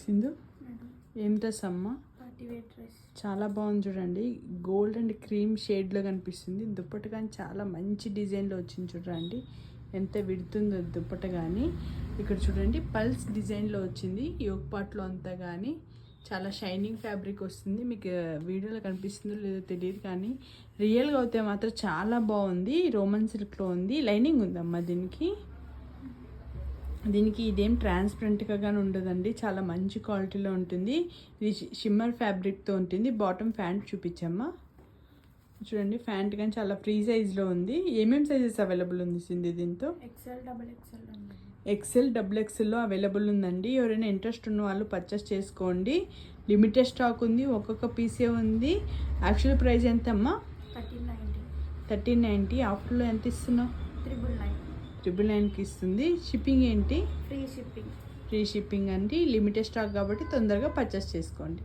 సింధు ఏం డ్రెస్ అమ్మా? చాలా బాగుంది చూడండి. గోల్డ్ అండ్ క్రీమ్ షేడ్లో కనిపిస్తుంది. దుప్పట కానీ చాలా మంచి డిజైన్లో వచ్చింది చూడండి. ఎంత విడుతుందో దుప్పట కానీ. ఇక్కడ చూడండి పల్స్ డిజైన్లో వచ్చింది. యోగ్ పార్ట్లో అంతా కానీ చాలా షైనింగ్ ఫ్యాబ్రిక్ వస్తుంది. మీకు వీడియోలో కనిపిస్తుందో లేదో తెలియదు కానీ రియల్గా అయితే మాత్రం చాలా బాగుంది. రోమన్ సిల్క్లో ఉంది. లైనింగ్ ఉందమ్మా దీనికి ఇదేం ట్రాన్స్పరెంట్గా కానీ ఉండదండి. చాలా మంచి క్వాలిటీలో ఉంటుంది. ఇది షిమ్మర్ ఫ్యాబ్రిక్తో ఉంటుంది. బాటమ్ ప్యాంట్ చూపించమ్మా. చూడండి ప్యాంట్ కానీ చాలా ఫ్రీ సైజ్లో ఉంది. ఏమేమి సైజెస్ అవైలబుల్ ఉంది సింధు దీంతో? ఎక్సెల్ డబుల్ ఎక్సెల్లో అవైలబుల్ ఉందండి. ఎవరైనా ఇంట్రెస్ట్ ఉన్న వాళ్ళు పర్చేస్ చేసుకోండి. లిమిటెడ్ స్టాక్ ఉంది. ఒక్కొక్క పీసే ఉంది. యాక్చువల్ ప్రైస్ ఎంత అమ్మా? 1390. ఆఫర్లో ఎంత ఇస్తున్నావు? 999కి ఇస్తుంది. షిప్పింగ్ ఏంటి? ఫ్రీ షిప్పింగ్ అండి. లిమిటెడ్ స్టాక్ కాబట్టి తొందరగా పర్చేస్ చేసుకోండి.